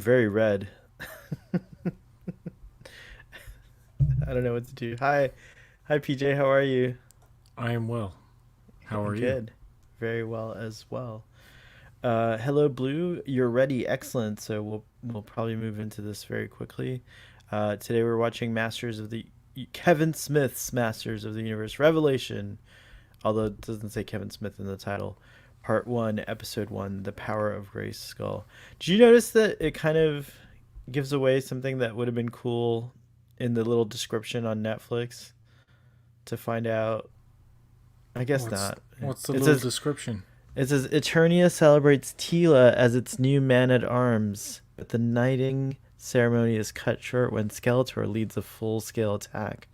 very red. I don't know what to do. Hi, PJ. How are you? I am well. How are you? Good. Very well as well. Hello, Blue. You're ready. Excellent. So we'll probably move into this very quickly. Today we're watching Kevin Smith's Masters of the Universe Revelation. Although it doesn't say Kevin Smith in the title. Part 1, Episode 1, The Power of Grayskull. Did you notice that it kind of gives away something that would have been cool in the little description on Netflix to find out? I guess What's not. what's the It little says description? it says Eternia celebrates Tila as its new man at arms, but the knighting ceremony is cut short when Skeletor leads a full scale attack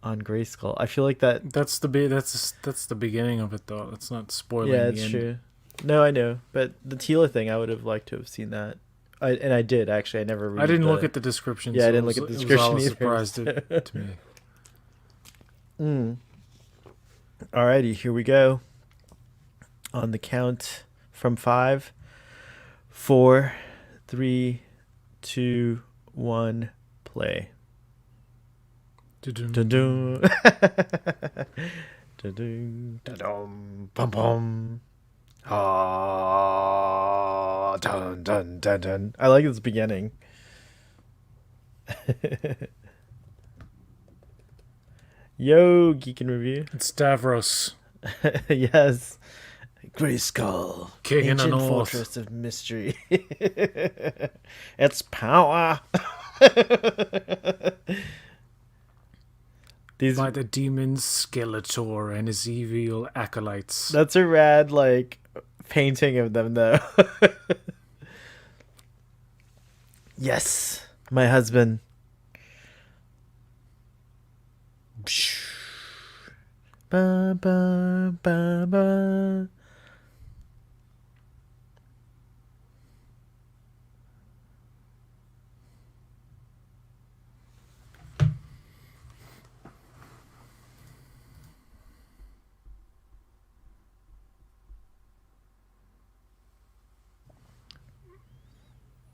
on Grayskull. I feel like that. That's the beginning of it though. That's not Yeah, spoiling the it's end. true. No, I know, but the Tila thing, I would have liked to have seen that. I did actually. I never I read didn't look the. at the description, Yeah, I so didn't look at the it was all description a either. surprise to me. Mm. Alrighty, here we go. On the count from 5, 4, 3, 2, 1, play. Dun Dun-dun. dun. Dun dun. Dun dum. Pum pum. Ah, dun dun dun dun. I like this beginning. Yo, Geek and Review. It's Stavros Yes. Grayskull, king in the ancient north. fortress of mystery. It's power. These By the demon Skeletor and his evil acolytes. That's a rad painting of them though. Yes, my husband. Ba ba ba ba.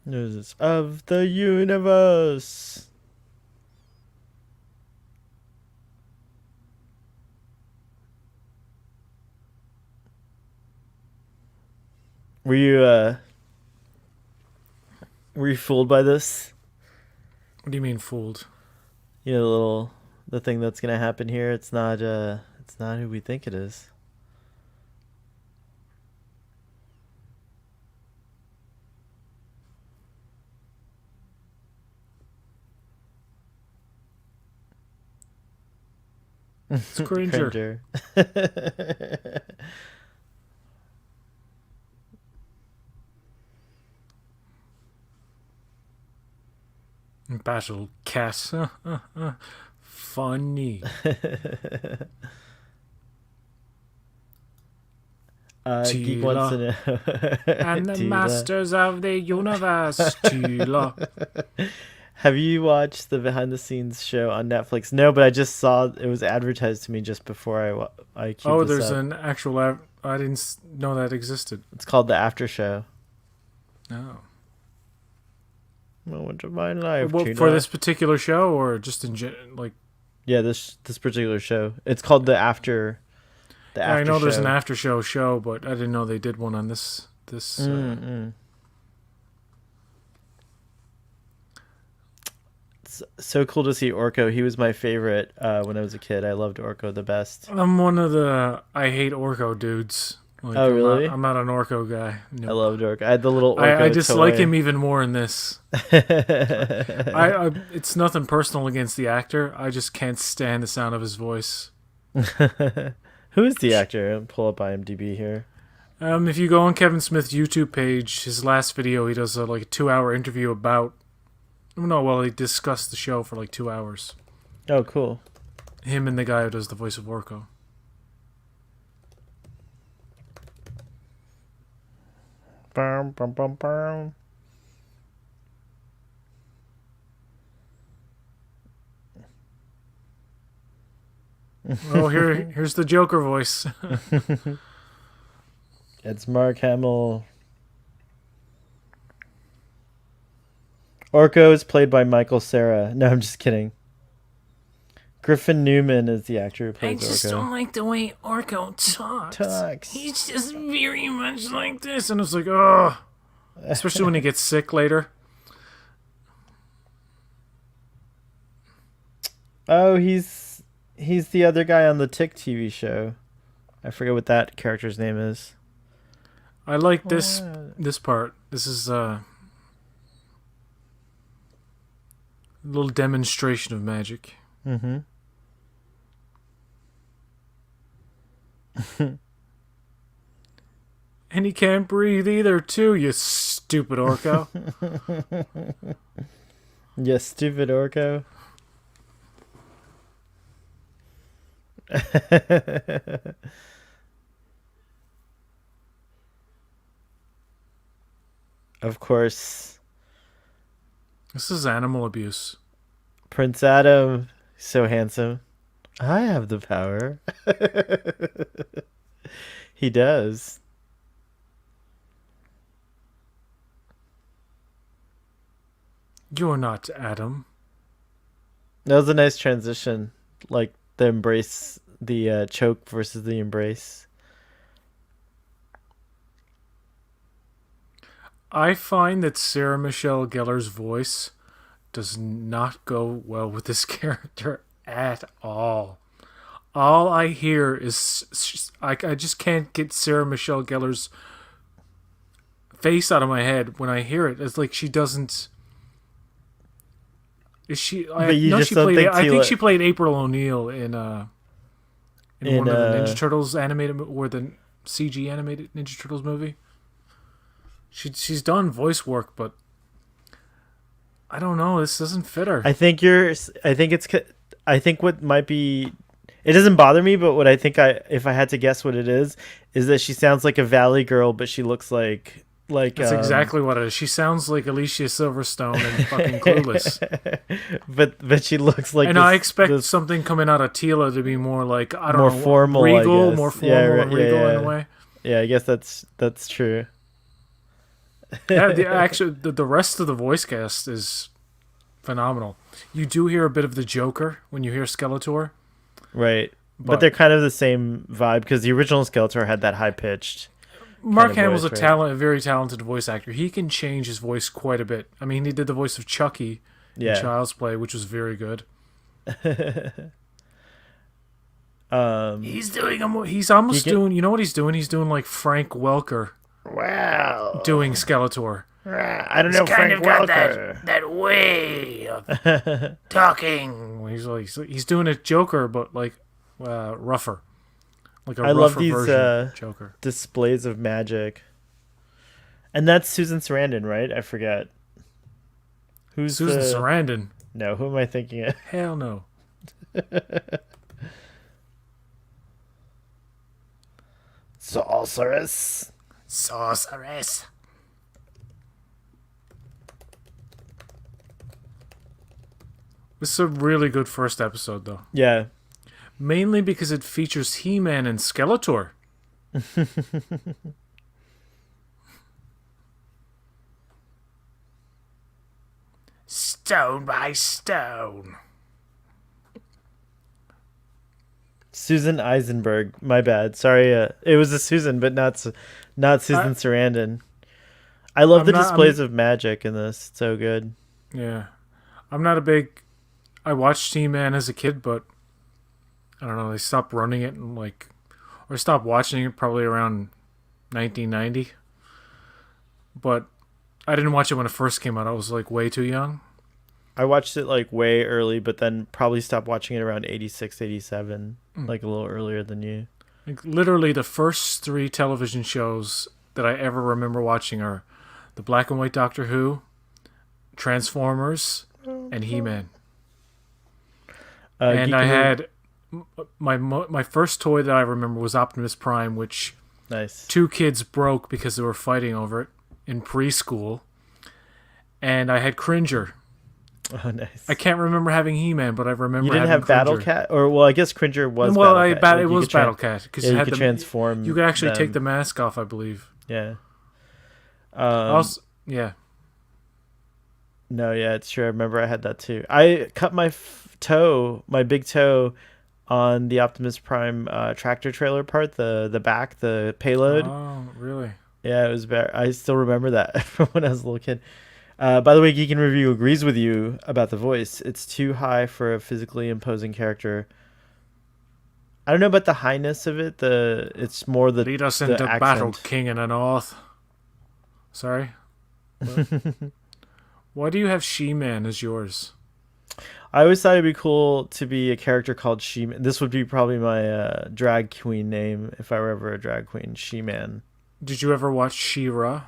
News of the universe. Were you were you fooled by this? What do you mean fooled? You know, the thing that's gonna happen here. It's not who we think it is. It's Cringer. Cringer. Battle Cass. Funny. Geek wants to Tila. know. And the Tila. masters of the universe. Tila. Have you watched the behind the scenes show on Netflix? No, but I just saw it was advertised to me just before I queued Oh, this there's up. an actual. I didn't know that existed. It's called the After Show. No. Moment of my life, Well, Tina. for this particular show, or just in like? Yeah, this particular show. It's called the After. The Yeah, I After know Show. there's an after show, but I didn't know they did one on this. It's so cool to see Orko. He was my favorite when I was a kid. I loved Orko the best. I'm one of the I hate Orko dudes. Like, Oh, really? I'm not an Orko guy. I No. loved Orko. I had the little Orko I dislike toy. him even more in this. It's nothing personal against the actor. I just can't stand the sound of his voice. Who is the actor? I'll pull up IMDb here. If you go on Kevin Smith's YouTube page, his last video, he does like a 2-hour interview about. No, well, he discussed the show for like 2 hours. Oh, cool. Him and the guy who does the voice of Orko. Bum, bum, bum, bum. Oh, here's the Joker voice. It's Mark Hamill. Orko is played by Michael Cera. No, I'm just kidding. Griffin Newman is the actor who I plays just Orko. don't like the way Orko talks. He's just very much like this, and it's like, ugh. Especially when he gets sick later. Oh, he's the other guy on the Tick TV show. I forget what that character's name is. I like this part. This is a little demonstration of magic. Mm-hmm. And he can't breathe either, too, you stupid Orko. You stupid Orko. Of course. This is animal abuse. Prince Adam, so handsome. I have the power. He does. You're not Adam. That was a nice transition. Like the embrace, the choke versus the embrace. I find that Sarah Michelle Gellar's voice does not go well with this character at all. All I hear is I just can't get Sarah Michelle Gellar's face out of my head when I hear it. It's like she doesn't. Is she? I know she played. I think she played April O'Neil in one of the Ninja Turtles animated or the CG animated Ninja Turtles movie. She's done voice work, but I don't know. This doesn't fit her. I think what might be. It doesn't bother me, but what I think if I had to guess what it is that she sounds like a Valley girl, but she looks like. That's exactly what it is. She sounds like Alicia Silverstone and fucking Clueless. but she looks like. And I expect something coming out of Tila to be more like I don't know, formal, regal, more formal and regal in a way. Yeah, I guess that's true. Yeah, the rest of the voice cast is phenomenal. You do hear a bit of the Joker when you hear Skeletor, right? But they're kind of the same vibe because the original Skeletor had that high pitched. Mark Hamill's a very talented voice actor. He can change his voice quite a bit. I mean, he did the voice of Chucky in Child's Play, which was very good. He's almost doing. You know what he's doing? He's doing like Frank Welker. Wow. Doing Skeletor. I don't know Frank Welker. That way of talking. He's doing a Joker, but like rougher. Like a rougher version of Joker. Displays of magic. And that's Susan Sarandon, right? I forget. Who's Susan Sarandon? No, who am I thinking of? Hell no. Sorceress. This is a really good first episode, though. Yeah. Mainly because it features He-Man and Skeletor. Stone by stone. Susan Eisenberg. My bad. Sorry. It was a Susan, but not Susan Sarandon. I love the displays of magic in this. It's so good. Yeah. I watched He-Man as a kid, but I don't know, they stopped running it or stopped watching it probably around 1990. But I didn't watch it when it first came out. I was like way too young. I watched it like way early, but then probably stopped watching it around 86, 87, like a little earlier than you. Like, literally the first 3 television shows that I ever remember watching are the black and white Doctor Who, Transformers, and He-Man. And I had my first toy that I remember was Optimus Prime, which 2 kids broke because they were fighting over it in preschool. And I had Cringer. Oh, nice. I can't remember having He-Man, but I remember you didn't having have Battle Cat, or well, I guess Cringer was. Well, Battle it was Battle Cat because you could transform. You could actually take the mask off, I believe. Yeah. Also, yeah. No, yeah, it's true. I remember I had that too. I cut my toe, my big toe, on the Optimus Prime tractor trailer part, the back, the payload. Oh, really? Yeah, it was bad. I still remember that from when I was a little kid. By the way, Geek and Review agrees with you about the voice. It's too high for a physically imposing character. I don't know about the highness of it. It's more the lead us the into battle, accent. King in the North. Sorry. Why do you have She-Man as yours? I always thought it'd be cool to be a character called She-Man. This would be probably my drag queen name if I were ever a drag queen. She-Man. Did you ever watch She-Ra?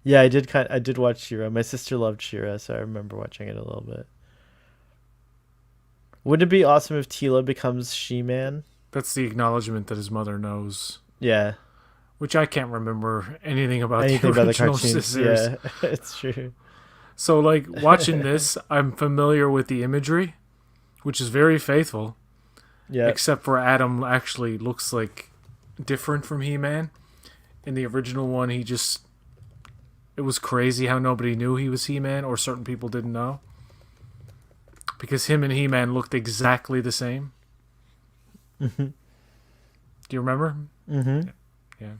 Yeah, I did. I did watch She-Ra. My sister loved She-Ra, so I remember watching it a little bit. Wouldn't it be awesome if Tila becomes She-Man? That's the acknowledgement that his mother knows. Yeah. Which I can't remember anything about Anything the about the original cartoons. sisters. Yeah, it's true. So, like, watching this, I'm familiar with the imagery, which is very faithful. Yeah. Except for Adam actually looks like different from He-Man. In the original one, it was crazy how nobody knew he was He-Man, or certain people didn't know. Because him and He-Man looked exactly the same. Mm-hmm. Do you remember? Mm-hmm. Yeah.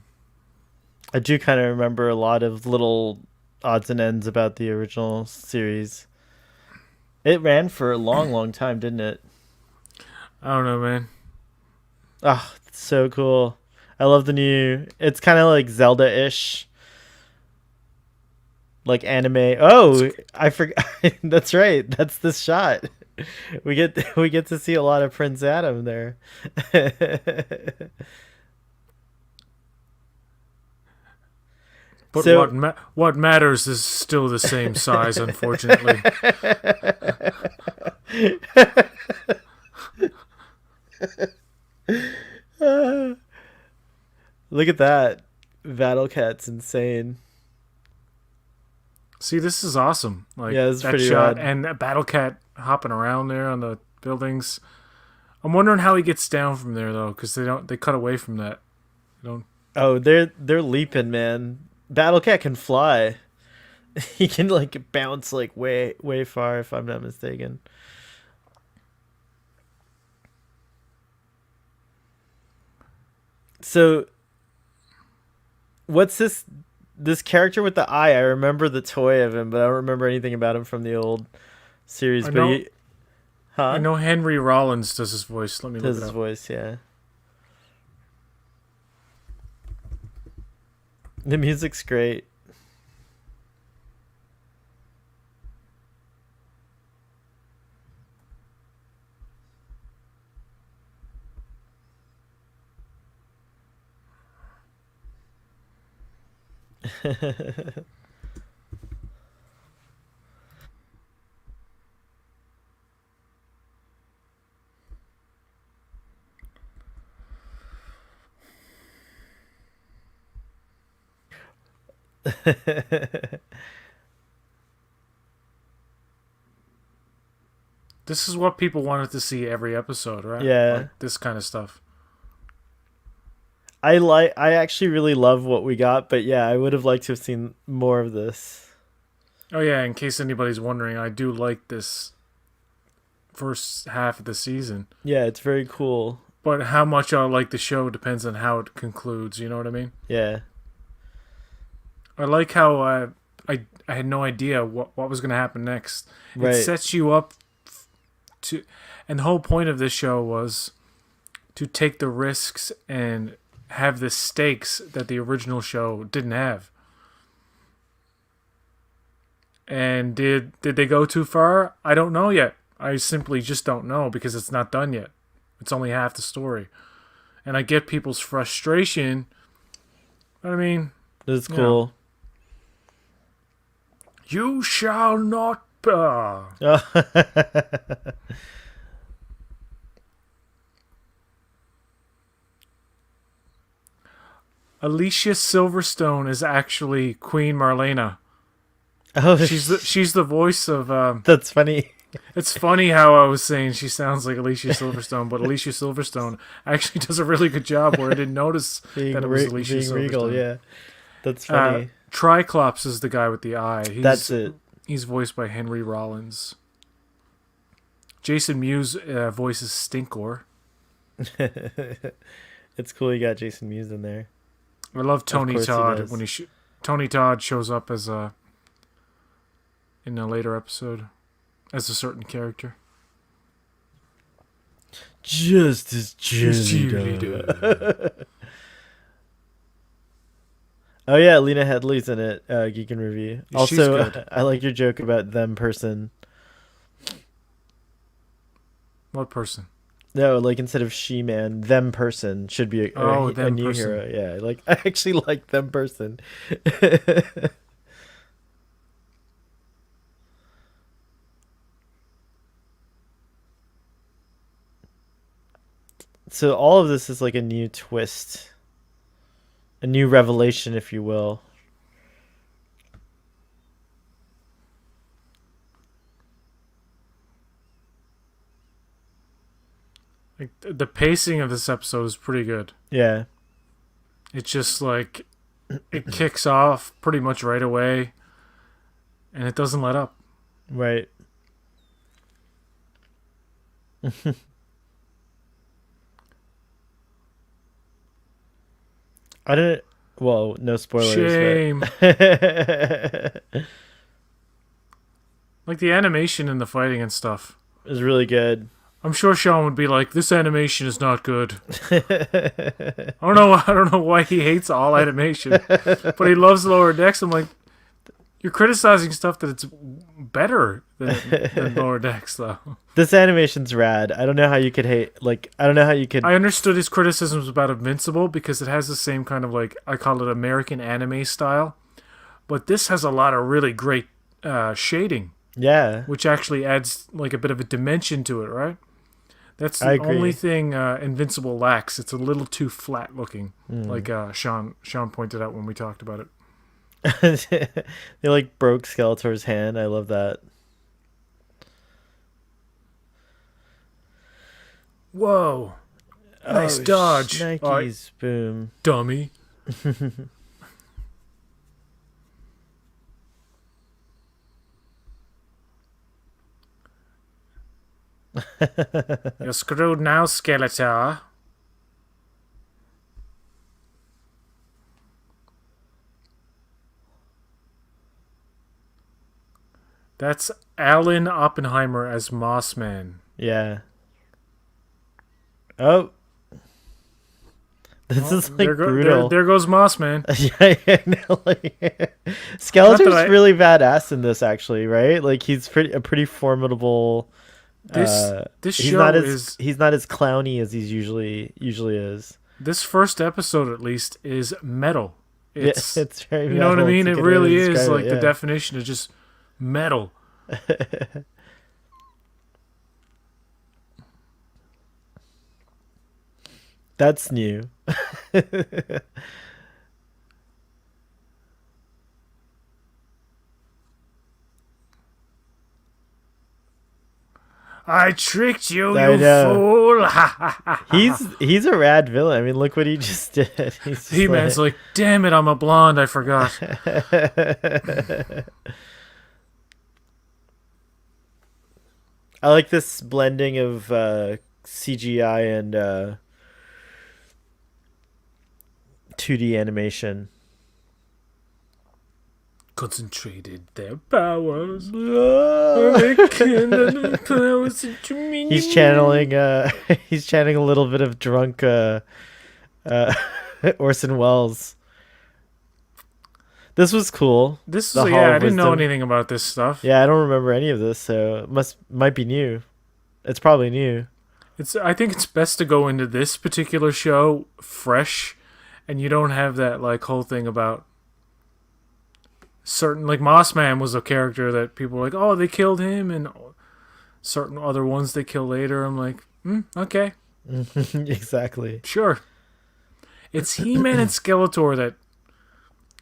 I do kind of remember a lot of little odds and ends about the original series. It ran for a long, long time, didn't it? I don't know, man. Oh, it's so cool. I love the new... It's kind of like Zelda-ish. Like anime. Oh, I forgot. That's right. That's this shot. We get to see a lot of Prince Adam there. But So, what matters is still the same size, unfortunately. look at that. Battle Cat's insane. See, this is awesome. Like Yeah, it's that pretty shot rad. and Battle Cat hopping around there on the buildings. I'm wondering how he gets down from there though, because they cut away from that. They don't. Oh, they're leaping, man. Battle Cat can fly. He can like bounce like way way far if I'm not mistaken. So, what's this character with the eye? I remember the toy of him, but I don't remember anything about him from the old series. I But know. huh? I know Henry Rollins does his voice. Let me look Does it his up. voice, yeah. The music's great. This is what people wanted to see every episode, right? Yeah. Like this kind of stuff. I actually really love what we got, but yeah, I would have liked to have seen more of this. Oh yeah, in case anybody's wondering, I do like this first half of the season. Yeah, it's very cool. But how much I like the show depends on how it concludes. You know what I mean? Yeah. I like how I had no idea what was going to happen next. Right. It sets you up to, and the whole point of this show was to take the risks and have the stakes that the original show didn't have. And did they go too far? I don't know yet. I simply just don't know because it's not done yet. It's only half the story. And I get people's frustration. But I mean, This is cool. you shall not. Alicia Silverstone is actually Queen Marlena. Oh, She's the voice of. that's funny. It's funny how I was saying she sounds like Alicia Silverstone, but Alicia Silverstone actually does a really good job where I didn't notice that it was Alicia being Silverstone. regal, yeah. That's funny. Triclops is the guy with the eye. That's it. He's voiced by Henry Rollins. Jason Mewes voices Stinkor. It's cool you got Jason Mewes in there. I love Tony Todd when Tony Todd shows up as in a later episode as a certain character. Just as Julie does. Oh yeah, Lena Headley's in it. Geek and Review. Also, I like your joke about them person. What person? No, like instead of she-man, them person should be a new hero. Yeah, like I actually like them person. So all of this is like a new twist, a new revelation, if you will. Like, the pacing of this episode is pretty good. Yeah. It's just like it kicks off pretty much right away, and it doesn't let up. Right. I didn't. Well, no spoilers. Shame. But like the animation and the fighting and stuff is really good. I'm sure Sean would be like, "This animation is not good." I don't know why he hates all animation, but he loves Lower Decks. I'm like, you're criticizing stuff that it's better than Lower Decks, though. This animation's rad. I don't know how you could hate. Like, I don't know how you could. I understood his criticisms about Invincible because it has the same kind of like I call it American anime style, but this has a lot of really great shading. Yeah, which actually adds like a bit of a dimension to it, right? That's the only thing Invincible lacks. It's a little too flat looking, like Sean pointed out when we talked about it. They like broke Skeletor's hand. I love that. Whoa! Nice dodge. Nikes, boom. Dummy. You're screwed now, Skeletor. That's Alan Oppenheimer as Mossman. Yeah. Oh. This is like brutal. There goes Mossman. Yeah, no, like, Skeletor's really badass in this, actually, right? Like he's a pretty formidable. This he's show he's not as clowny as he's usually is. This first episode, at least, is metal. It's very metal. You know what I mean? It really is like the definition of just metal. That's new. I tricked you, you fool! He's a rad villain. I mean, look what he just did. He-Man's like, damn it, I'm a blonde. I forgot. I like this blending of CGI and 2D animation. Concentrated their powers. He's channeling a little bit of drunk Orson Welles. This was cool. I didn't know anything about this stuff. Yeah, I don't remember any of this, so it might be new. It's probably new. I think it's best to go into this particular show fresh, and you don't have that like whole thing about certain, like Mossman was a character that people were like, oh, they killed him, and certain other ones they kill later. I'm like, okay. Exactly. Sure. It's He-Man and Skeletor that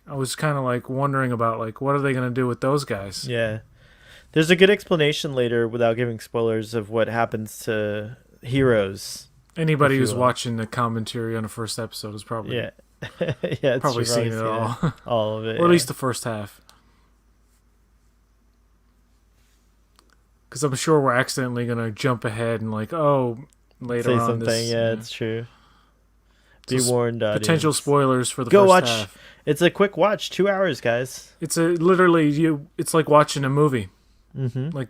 I was kind of like wondering about, like, what are they going to do with those guys? Yeah. There's a good explanation later, without giving spoilers, of what happens to heroes. Anybody who's watching the commentary on the first episode is probably probably seen it all. All of it. Or at least the first half. Because I'm sure we're accidentally gonna jump ahead and later Say on something. this. Yeah, it's true. Be warned, audience. Potential spoilers for the Go first watch. half. It's a quick watch, 2 hours, guys. It's literally It's like watching a movie. Mm-hmm. Like.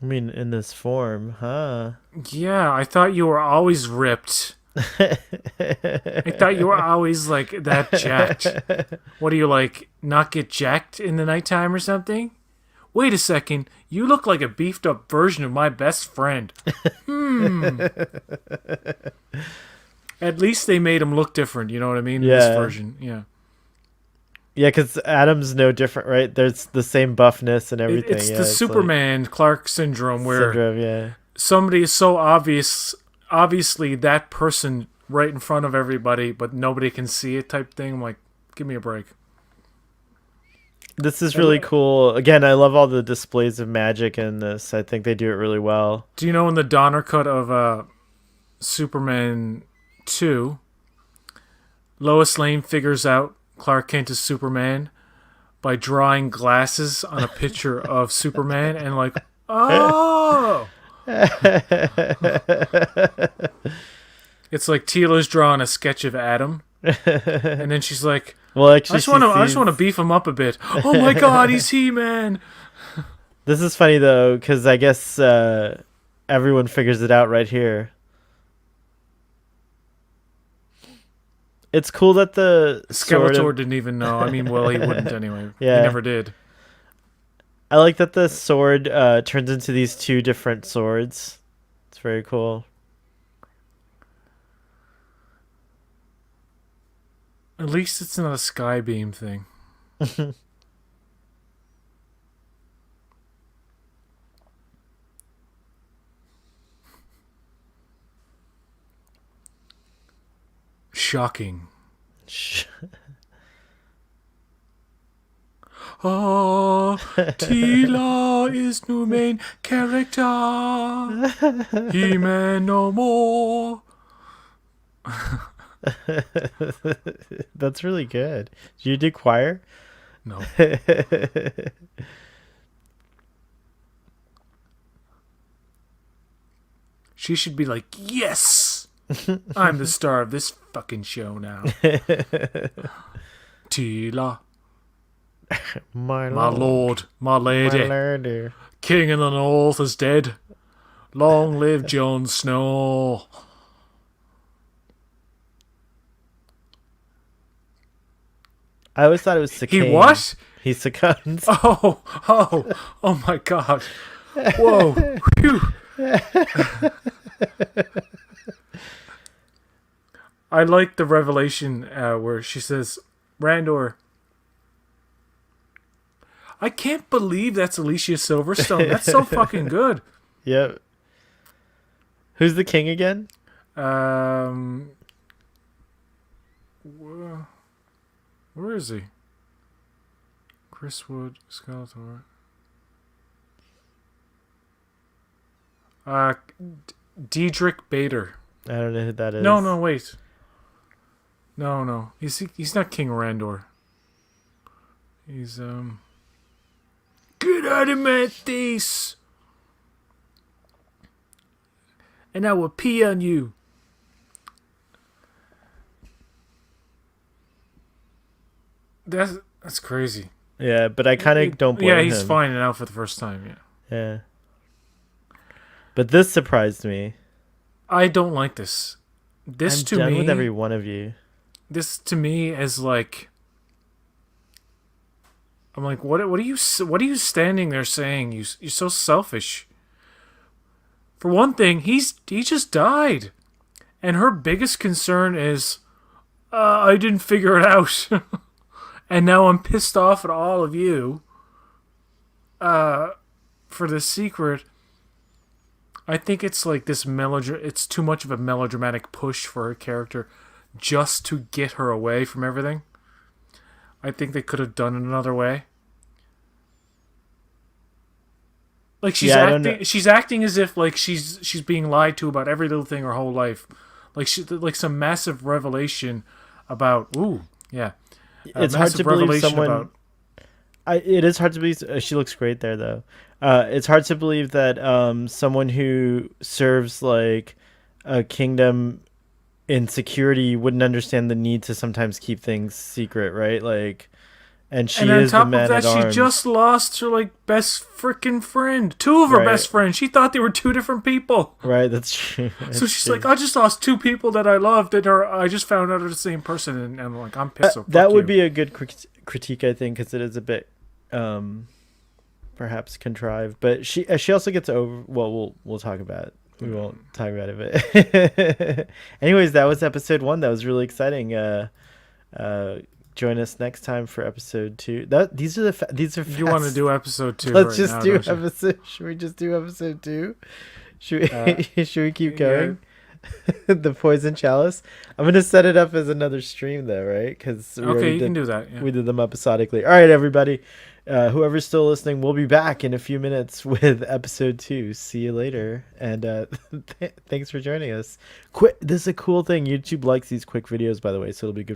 I mean, in this form, huh? Yeah, I thought you were always ripped. I thought you were always like that jacked. What do you like? Not get jacked in the nighttime or something? Wait a second. You look like a beefed up version of my best friend. At least they made him look different. You know what I mean? Yeah. This version, yeah. Yeah, because Adam's no different, right? There's the same buffness and everything. It's the Superman Clark syndrome where somebody is so obviously that person right in front of everybody, but nobody can see it type thing. I'm like, give me a break. This is really cool. Again, I love all the displays of magic in this. I think they do it really well. Do you know in the Donner cut of Superman 2, Lois Lane figures out Clark Kent is Superman by drawing glasses on a picture of Superman and like, oh! It's like Tila's drawing a sketch of Adam, and then she's like, "Well, actually, I just want to beef him up a bit." Oh my God, he's He-Man. This is funny though, because I guess everyone figures it out right here. It's cool that the Skeletor didn't even know. I mean, well, he wouldn't anyway. Yeah. He never did. I like that the sword turns into these two different swords. It's very cool. At least it's not a sky beam thing. Shocking. Tila is new main character. He-Man no more. That's really good. Did you do choir? No. She should be like, yes! I'm the star of this fucking show now. Tila. My lord, my lady. King in the North is dead. Long live Jon Snow. I always thought it was Sakane. He what? He succumbs. Oh my God. Whoa. Whew. I like the revelation where she says, Randor, I can't believe that's Alicia Silverstone. That's so fucking good. Yep. Who's the king again? Where is he? Chris Wood, Skeletor. Diedrich Bader. I don't know who that is. No, wait. No. He's not King Randor. He's Get out of my face! And I will pee on you. That's crazy. Yeah, but I kind of don't blame him. Yeah, he's fine now for the first time, yeah. Yeah. But this surprised me. I don't like this. I'm done with every one of you. This to me is like, I'm like, what are you standing there saying? You're so selfish. For one thing, he just died, and her biggest concern is, I didn't figure it out, and now I'm pissed off at all of you. For the secret. I think it's like this it's too much of a melodramatic push for her character just to get her away from everything. I think they could have done it another way. Like she's acting as if like she's being lied to about every little thing her whole life. Like some massive revelation about it's hard to believe someone. It is hard to believe. She looks great there, though. It's hard to believe that someone who serves like a kingdom in security wouldn't understand the need to sometimes keep things secret, right? Like, and she is the man at arms. She just lost her like best freaking friend, two of her best friends. She thought they were two different people. Right, that's true. So she's like, I just lost two people that I loved, and I just found out they're the same person, and I'm like, I'm pissed. That would be a good critique, I think, because it is a bit, perhaps contrived. But she also gets over. Well, we'll talk about it. We won't talk about it, but anyways, that was episode 1. That was really exciting. Join us next time for episode 2. These are fast. You want to do episode 2? Let's just do episode. Should we just do episode 2? Should we keep going? Yeah. The poison chalice. I'm gonna set it up as another stream though, right? Because you can do that. Yeah. We did them episodically. All right, everybody. Whoever's still listening, we'll be back in a few minutes with episode 2. See you later, and thanks for joining us. This is a cool thing. YouTube likes these quick videos, by the way, so it'll be good